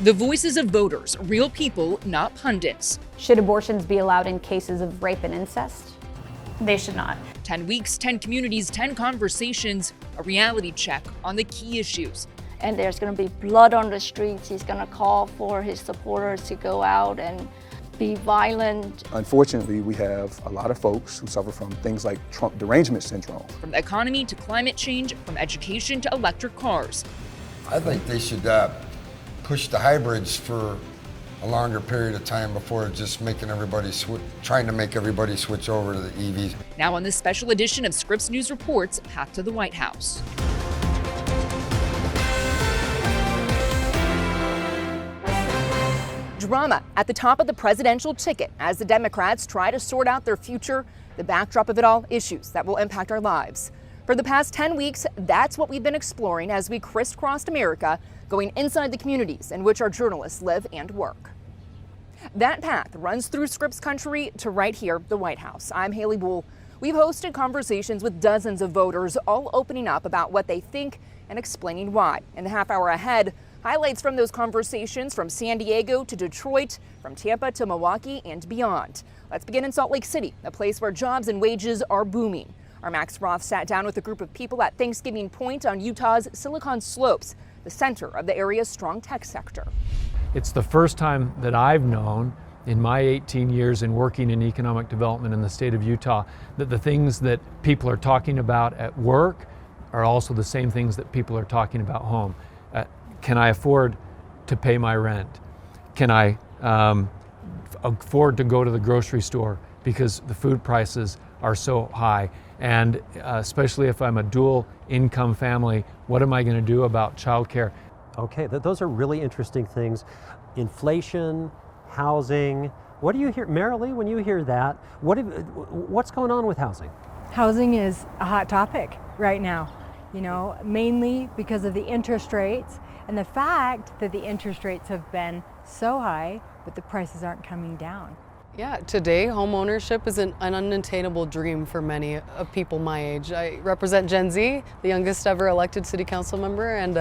The voices of voters, real people, not pundits. Should abortions be allowed in cases of rape and incest? They should not. 10 weeks, 10 communities, 10 conversations, a reality check on the key issues. And there's going to be blood on the streets. He's going to call for his supporters to go out and be violent. Unfortunately, we have a lot of folks who suffer from things like Trump derangement syndrome. From the economy to climate change, from education to electric cars. I think they should push the hybrids for a longer period of time before just making everybody trying to make everybody switch over to the EVs. Now on this special edition of Scripps News Reports, Path to the White House. Drama at the top of the presidential ticket as the Democrats try to sort out their future. The backdrop of it all, issues that will impact our lives. For the past 10 weeks, that's what we've been exploring as we crisscrossed America, going inside the communities in which our journalists live and work. That path runs through Scripps country to right here, the White House. I'm Haley Bull. We've hosted conversations with dozens of voters, all opening up about what they think and explaining why. In the half hour ahead, highlights from those conversations from San Diego to Detroit, from Tampa to Milwaukee and beyond. Let's begin in Salt Lake City, a place where jobs and wages are booming. Our Max Roth sat down with a group of people at Thanksgiving Point on Utah's Silicon Slopes, the center of the area's strong tech sector. It's the first time that I've known in my 18 years in working in economic development in the state of Utah that the things that people are talking about at work are also the same things that people are talking about home. Can I afford to pay my rent? Can I afford to go to the grocery store because the food prices are so high? And especially if I'm a dual income family, what am I going to do about childcare? Okay, those are really interesting things. Inflation, housing. What do you hear, Marilee, when you hear that? What's going on with housing? Housing is a hot topic right now, mainly because of the interest rates and the fact that the interest rates have been so high, but the prices aren't coming down. Yeah, today home ownership is an unattainable dream for many of people my age. I represent Gen Z, the youngest ever elected city council member, and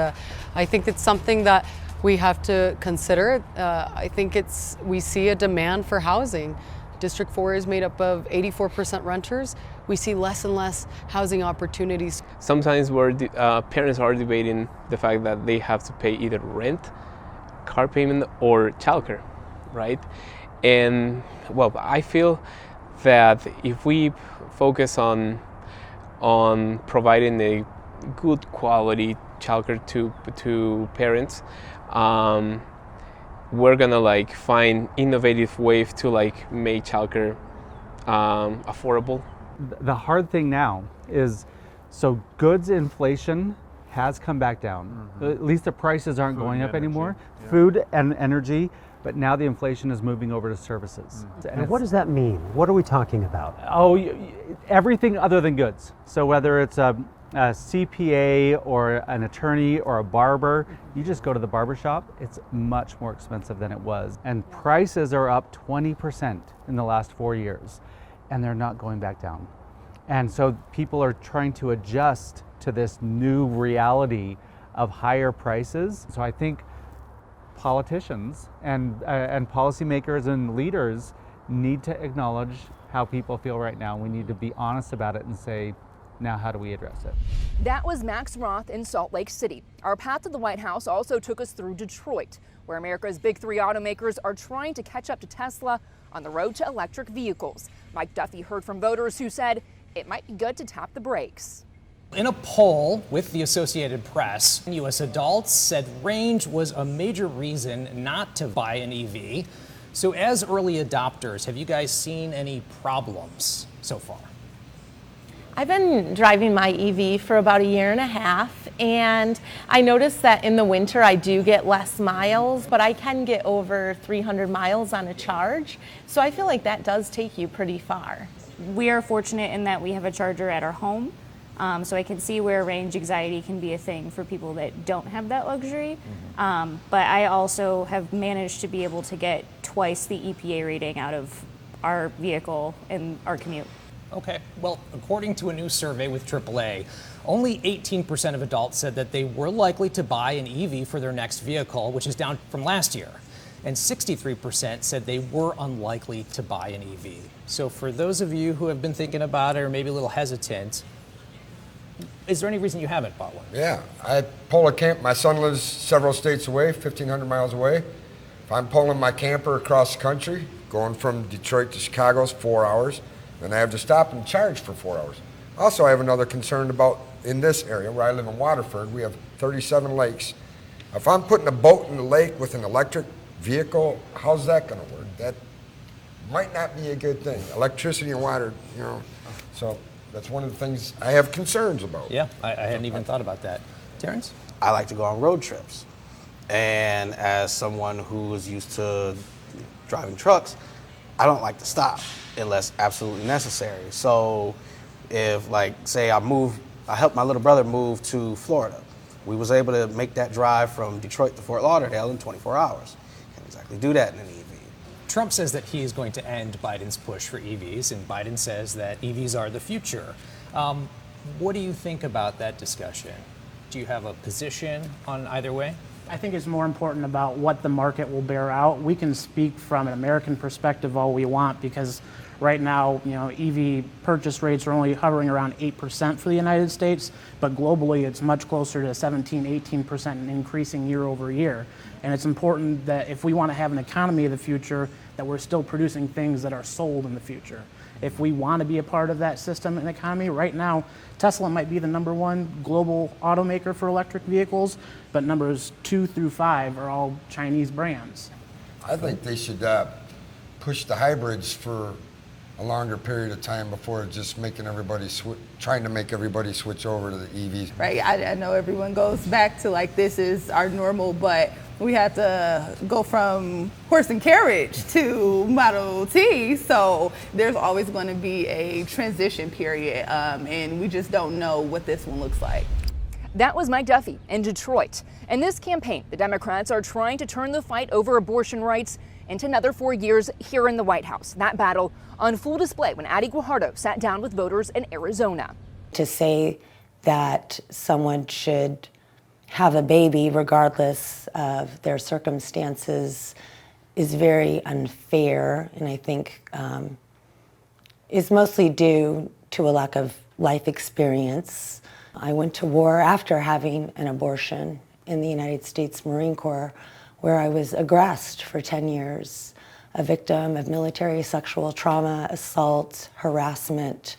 I think it's something that we have to consider. I think we see a demand for housing. District 4 is made up of 84% renters. We see less and less housing opportunities. Sometimes parents are debating the fact that they have to pay either rent, car payment, or childcare, right? And well, I feel that if we focus on providing a good quality childcare to parents, we're gonna find innovative ways to make childcare affordable. The hard thing now is, so goods inflation has come back down. At least the prices aren't going up anymore. Yeah. Food and energy. But now the inflation is moving over to services. And what does that mean? What are we talking about? Oh, everything other than goods. So whether it's a CPA or an attorney or a barber, you just go to the barber shop, it's much more expensive than it was. And prices are up 20% in the last 4 years, and they're not going back down. And so people are trying to adjust to this new reality of higher prices. So I think politicians and policymakers and leaders need to acknowledge how people feel right now. We need to be honest about it and say, now how do we address it? That was Max Roth in Salt Lake City. Our path to the White House also took us through Detroit, where America's big three automakers are trying to catch up to Tesla on the road to electric vehicles. Mike Duffy heard from voters who said it might be good to tap the brakes. In a poll with the Associated Press, U.S. adults said range was a major reason not to buy an EV. So as early adopters, have you guys seen any problems so far? I've been driving my EV for about 1.5 years, and I noticed that in the winter I do get less miles, but I can get over 300 miles on a charge. So I feel like that does take you pretty far. We are fortunate in that we have a charger at our home. So I can see where range anxiety can be a thing for people that don't have that luxury. But I also have managed to be able to get twice the EPA rating out of our vehicle in our commute. Okay, well, according to a new survey with AAA, only 18% of adults said that they were likely to buy an EV for their next vehicle, which is down from last year. And 63% said they were unlikely to buy an EV. So for those of you who have been thinking about it or maybe a little hesitant, is there any reason you haven't bought one? Yeah, I pull a camp. My son lives several states away, 1,500 miles away. If I'm pulling my camper across the country, going from Detroit to Chicago is 4 hours, then I have to stop and charge for 4 hours. Also, I have another concern about in this area where I live in Waterford, we have 37 lakes. If I'm putting a boat in the lake with an electric vehicle, how's that going to work? That might not be a good thing. Electricity and water, you know, so that's one of the things I have concerns about. Yeah, I hadn't even thought about that. Terrence? I like to go on road trips. And as someone who is used to driving trucks, I don't like to stop unless absolutely necessary. So if, like, say I helped my little brother move to Florida. We was able to make that drive from Detroit to Fort Lauderdale in 24 hours. Can't exactly do that in an EV. Trump says that he is going to end Biden's push for EVs, and Biden says that EVs are the future. What do you think about that discussion? Do you have a position on either way? I think it's more important about what the market will bear out. We can speak from an American perspective all we want, because right now, you know, EV purchase rates are only hovering around 8% for the United States, but globally it's much closer to 17, 18% and increasing year over year. And it's important that if we want to have an economy of the future, that we're still producing things that are sold in the future. If we want to be a part of that system and economy, right now, Tesla might be the #1 global automaker for electric vehicles, but numbers 2 through 5 are all Chinese brands. I think they should push the hybrids for a longer period of time before just making everybody trying to make everybody switch over to the EVs. Right, I know everyone goes back to like this is our normal, but we had to go from horse and carriage to Model T, so there's always going to be a transition period, and we just don't know what this one looks like. That was Mike Duffy in Detroit. In this campaign, the Democrats are trying to turn the fight over abortion rights into another 4 years here in the White House. That battle on full display when Addie Guajardo sat down with voters in Arizona. To say that someone should have a baby regardless of their circumstances is very unfair, and I think is mostly due to a lack of life experience. I went to war after having an abortion in the United States Marine Corps, where I was aggressed for 10 years, a victim of military sexual trauma, assault, harassment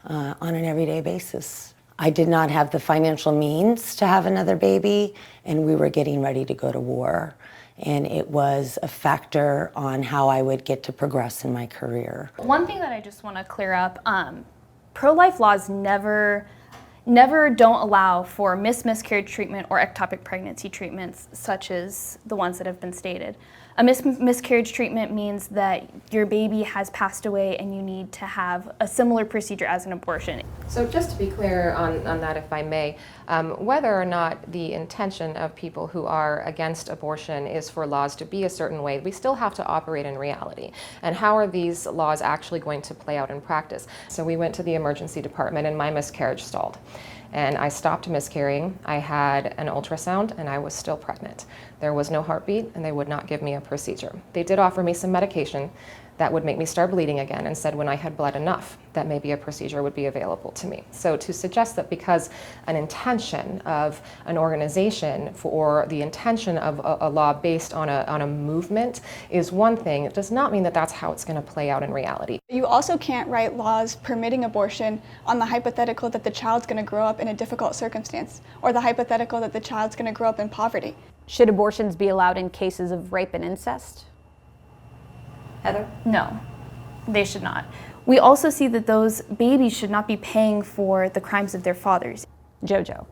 on an everyday basis. I did not have the financial means to have another baby, and we were getting ready to go to war. And it was a factor on how I would get to progress in my career. One thing that I just want to clear up, pro-life laws never don't allow for miscarriage treatment or ectopic pregnancy treatments such as the ones that have been stated. A miscarriage treatment means that your baby has passed away and you need to have a similar procedure as an abortion. So just to be clear on that, if I may, whether or not the intention of people who are against abortion is for laws to be a certain way, we still have to operate in reality. And how are these laws actually going to play out in practice? So we went to the emergency department and my miscarriage stalled. And I stopped miscarrying. I had an ultrasound and I was still pregnant. There was no heartbeat and they would not give me a procedure. They did offer me some medication that would make me start bleeding again and said when I had bled enough that maybe a procedure would be available to me. So to suggest that because an intention of an organization for the intention of a law based on a movement is one thing, it does not mean that that's how it's going to play out in reality. You also can't write laws permitting abortion on the hypothetical that the child's going to grow up in a difficult circumstance or the hypothetical that the child's going to grow up in poverty. Should abortions be allowed in cases of rape and incest? Heather? No, they should not. We also see that those babies should not be paying for the crimes of their fathers. Jojo,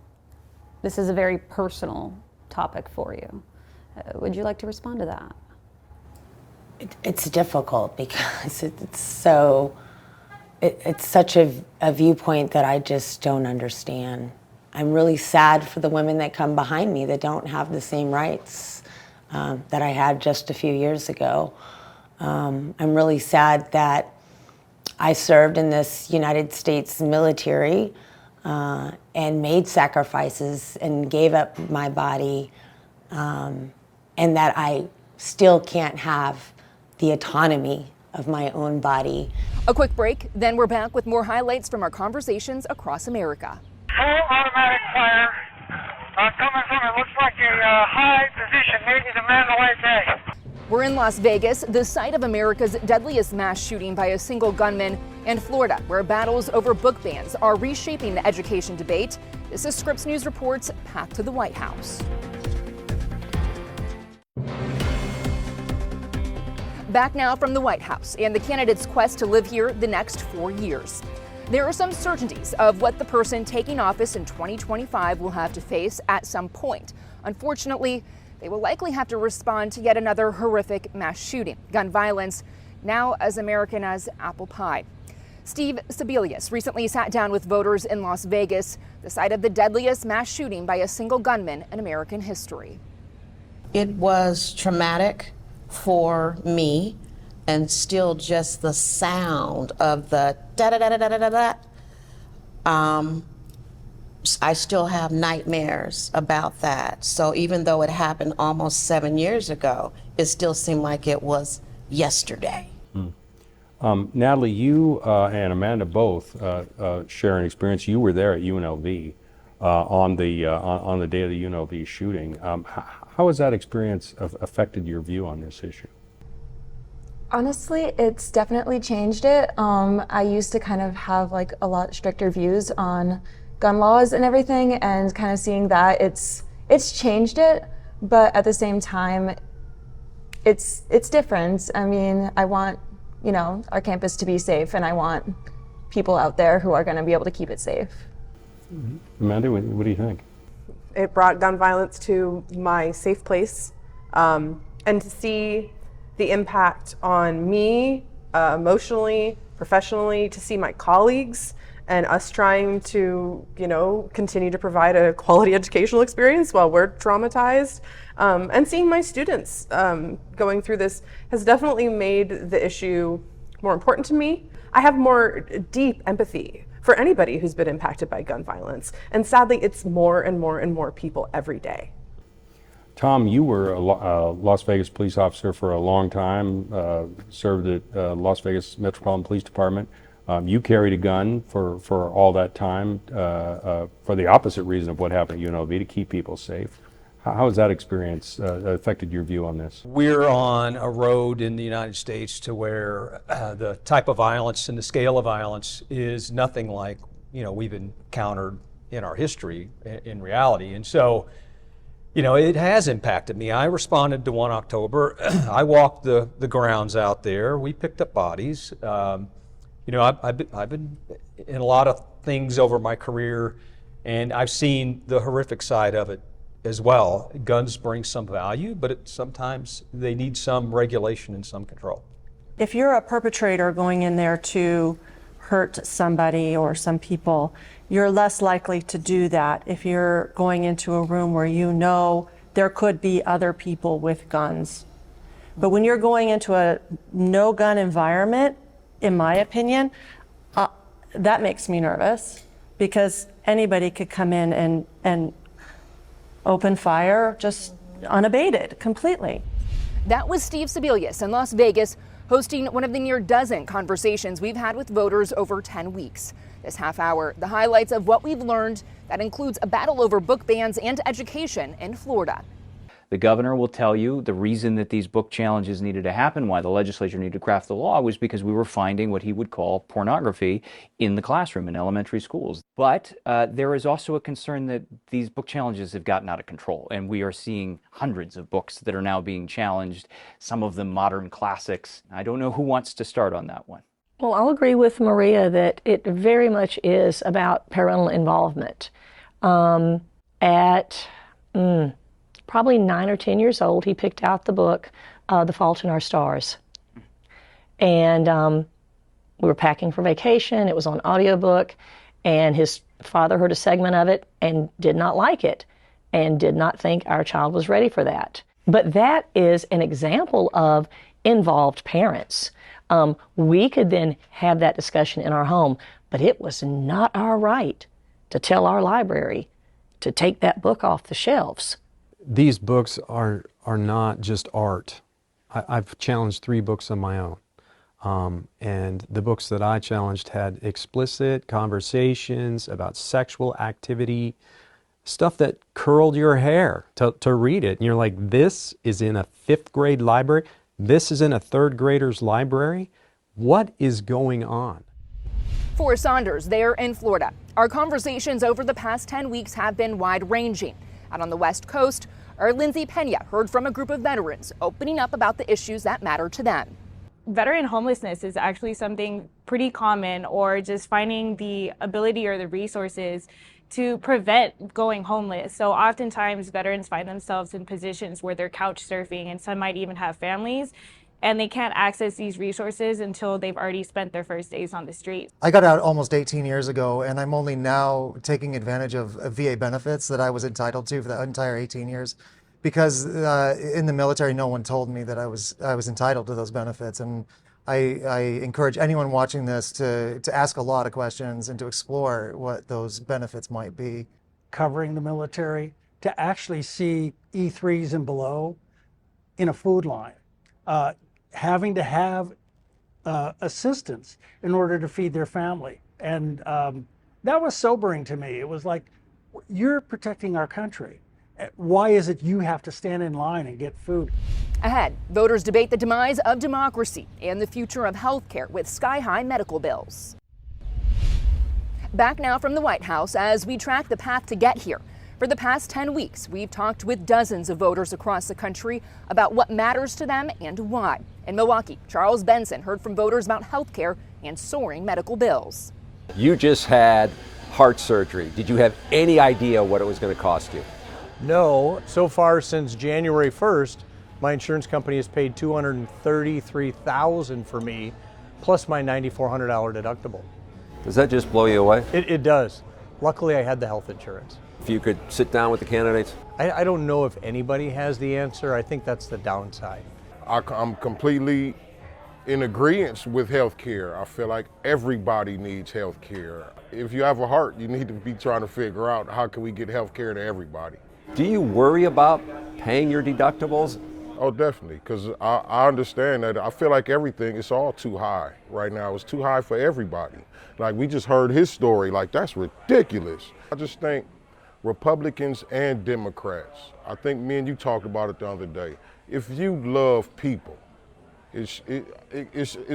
this is a very personal topic for you. Would you like to respond to that? It's difficult because it's such a viewpoint that I just don't understand. I'm really sad for the women that come behind me that don't have the same rights that I had just a few years ago. I'm really sad that I served in this United States military and made sacrifices and gave up my body, and that I still can't have the autonomy of my own body. A quick break, then we're back with more highlights from our conversations across America. Full automatic fire coming from, it looks like a high position, maybe the Mandalay Bay. We're in Las Vegas, the site of America's deadliest mass shooting by a single gunman, and Florida, where battles over book bans are reshaping the education debate. This is Scripps News Reports' Path to the White House. Back now from the White House and the candidate's quest to live here the next 4 years. There are some certainties of what the person taking office in 2025 will have to face at some point. Unfortunately, they will likely have to respond to yet another horrific mass shooting. Gun violence, now as American as apple pie. Steve Sebelius recently sat down with voters in Las Vegas, the site of the deadliest mass shooting by a single gunman in American history. It was traumatic for me, and still just the sound of the da-da-da-da-da-da-da. I still have nightmares about that. So even though it happened almost 7 years ago, it still seemed like it was yesterday. Natalie, you and Amanda both share an experience. You were there at UNLV on the day of the UNLV shooting. How has that experience affected your view on this issue? Honestly, it's definitely changed it. I used to kind of have like a lot stricter views on gun laws and everything, and kind of seeing that it's changed it, but at the same time, it's different. I mean, I want, you know, our campus to be safe, and I want people out there who are going to be able to keep it safe. Amanda, what do you think? It brought gun violence to my safe place, and to see the impact on me emotionally, professionally, to see my colleagues and us trying to, you know, continue to provide a quality educational experience while we're traumatized, and seeing my students going through this has definitely made the issue more important to me. I have more deep empathy for anybody who's been impacted by gun violence, and sadly it's more and more and more people every day. Tom, you were a Las Vegas police officer for a long time, served at Las Vegas Metropolitan Police Department. You carried a gun for all that time for the opposite reason of what happened at UNLV, to keep people safe. How has that experience affected your view on this? We're on a road in the United States to where the type of violence and the scale of violence is nothing like, you know, we've encountered in our history in reality. And so, you know, it has impacted me. I responded to 1 October. I walked the grounds out there. We picked up bodies. You know, I've been in a lot of things over my career, and I've seen the horrific side of it as well. Guns bring some value, but sometimes they need some regulation and some control. If you're a perpetrator going in there to hurt somebody or some people, you're less likely to do that if you're going into a room where you know there could be other people with guns. But when you're going into a no-gun environment, in my opinion, that makes me nervous, because anybody could come in and open fire just unabated completely. That was Steve Sebelius in Las Vegas, hosting one of the near dozen conversations we've had with voters over 10 weeks. This half hour, the highlights of what we've learned that includes a battle over book bans and education in Florida. The governor will tell you the reason that these book challenges needed to happen, why the legislature needed to craft the law, was because we were finding what he would call pornography in the classroom in elementary schools. But there is also a concern that these book challenges have gotten out of control, and we are seeing hundreds of books that are now being challenged, some of them modern classics. I don't know who wants to start on that one. Well, I'll agree with Maria that it very much is about parental involvement. At probably 9 or 10 years old, he picked out the book, The Fault in Our Stars. And we were packing for vacation. It was on audiobook, and his father heard a segment of it and did not like it and did not think our child was ready for that. But that is an example of involved parents. We could then have that discussion in our home, but it was not our right to tell our library to take that book off the shelves. These books are not just art. I've challenged 3 books of my own. And the books that I challenged had explicit conversations about sexual activity, stuff that curled your hair to read it. And you're like, this is in a 5th grade library? This is in a 3rd grader's library? What is going on? For Saunders, there in Florida, our conversations over the past 10 weeks have been wide-ranging. Out on the West Coast, our Lindsay Pena heard from a group of veterans opening up about the issues that matter to them. Veteran homelessness is actually something pretty common, or just finding the ability or the resources to prevent going homeless. So oftentimes veterans find themselves in positions where they're couch surfing, and some might even have families, and they can't access these resources until they've already spent their first days on the street. I got out almost 18 years ago, and I'm only now taking advantage of VA benefits that I was entitled to for the entire 18 years. Because in the military, no one told me that I was entitled to those benefits, and I encourage anyone watching this to ask a lot of questions and to explore what those benefits might be. Covering the military, to actually see E3s and below in a food line, having to have assistance in order to feed their family, and that was sobering to me. It was like, you're protecting our country. Why is it you have to stand in line and get food? Ahead, voters debate the demise of democracy and the future of health care with sky-high medical bills. Back now from the White House as we track the path to get here. For the past 10 weeks, we've talked with dozens of voters across the country about what matters to them and why. In Milwaukee, Charles Benson heard from voters about health care and soaring medical bills. You just had heart surgery. Did you have any idea what it was going to cost you? No, so far since January 1st, my insurance company has paid $233,000 for me, plus my $9,400 deductible. Does that just blow you away? It does. Luckily, I had the health insurance. If you could sit down with the candidates? I don't know if anybody has the answer. I think that's the downside. I'm completely in agreement with health care. I feel like everybody needs health care. If you have a heart, you need to be trying to figure out how can we get health care to everybody. Do you worry about paying your deductibles? Oh, definitely, because I understand that. I feel like everything is all too high right now. It's too high for everybody. Like, we just heard his story, like, that's ridiculous. I just think Republicans and Democrats, I think me and you talked about it the other day, if you love people, it's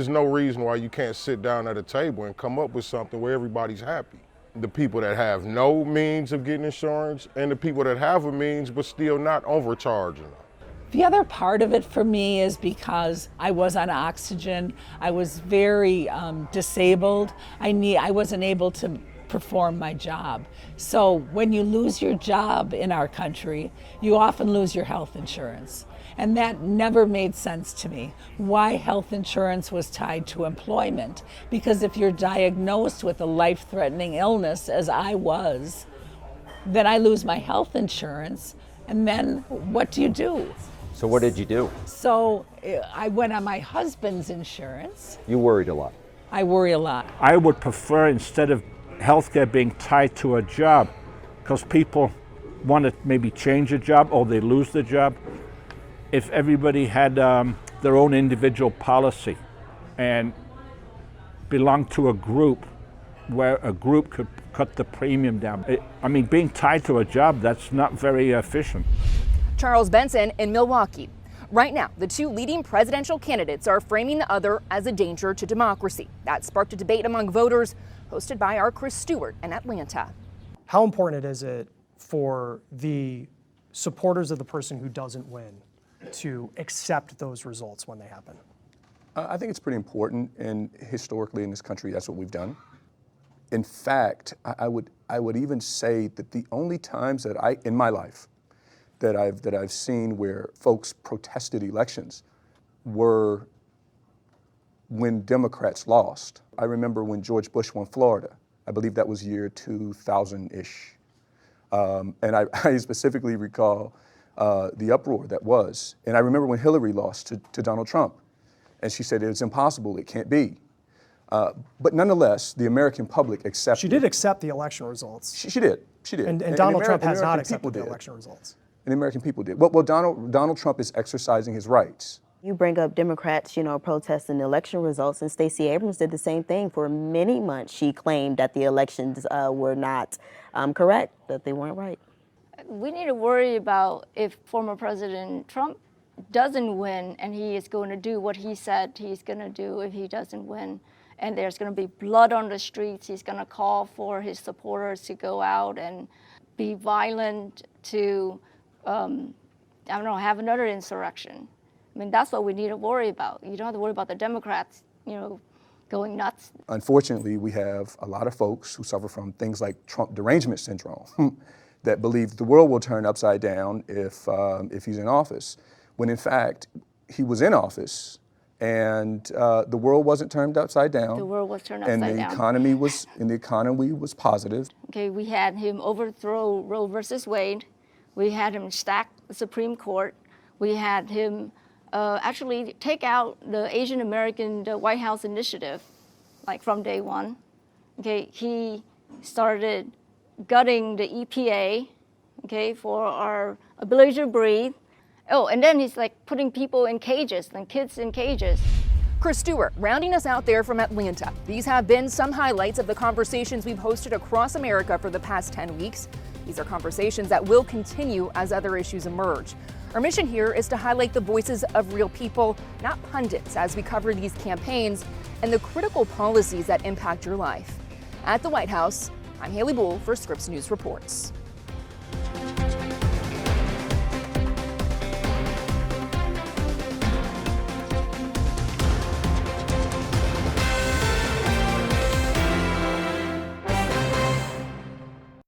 no reason why you can't sit down at a table and come up with something where everybody's happy. The people that have no means of getting insurance and the people that have a means but still not overcharging them. The other part of it for me is because I was on oxygen. I was very disabled. I wasn't able to perform my job. So when you lose your job in our country, you often lose your health insurance. And that never made sense to me, why health insurance was tied to employment. Because if you're diagnosed with a life-threatening illness, as I was, then I lose my health insurance, and then what do you do? So what did you do? So I went on my husband's insurance. You worried a lot. I worry a lot. I would prefer, instead of healthcare being tied to a job, because people want to maybe change a job or they lose the job, if everybody had their own individual policy and belonged to a group where a group could cut the premium down. I mean, being tied to a job, that's not very efficient. Charles Benson in Milwaukee. Right now, the two leading presidential candidates are framing the other as a danger to democracy. That sparked a debate among voters hosted by our Chris Stewart in Atlanta. How important is it for the supporters of the person who doesn't win to accept those results when they happen? I think it's pretty important, and historically in this country, that's what we've done. In fact, I would even say that the only times that in my life, that I've seen where folks protested elections were when Democrats lost. I remember when George Bush won Florida. I believe that was year 2000-ish. And I specifically recall the uproar that was. And I remember when Hillary lost to Donald Trump. And she said, it's impossible, it can't be. But nonetheless, the American public accepted. She did accept the election results. She did. And Donald Trump has not accepted the election results. And the American people did. Well, Donald Trump is exercising his rights. You bring up Democrats, protesting the election results, and Stacey Abrams did the same thing. For many months, she claimed that the elections were not correct, that they weren't right. We need to worry about if former President Trump doesn't win and he is going to do what he said he's going to do if he doesn't win. And there's going to be blood on the streets. He's going to call for his supporters to go out and be violent, to, have another insurrection. I mean, that's what we need to worry about. You don't have to worry about the Democrats, going nuts. Unfortunately, we have a lot of folks who suffer from things like Trump derangement syndrome that believe the world will turn upside down if he's in office, when in fact, he was in office and the world wasn't turned upside down. The world was turned upside down. And the economy was positive. Okay, we had him overthrow Roe versus Wade. We had him stack the Supreme Court. We had him actually take out the Asian American White House initiative, like from day one. Okay, he started gutting the EPA, okay, for our ability to breathe. Oh, and then he's like putting people in cages and kids in cages. Chris Stewart rounding us out there from Atlanta. These have been some highlights of the conversations we've hosted across America for the past 10 weeks. These are conversations that will continue as other issues emerge. Our mission here is to highlight the voices of real people, not pundits, as we cover these campaigns and the critical policies that impact your life. At the White House, I'm Haley Bull for Scripps News Reports.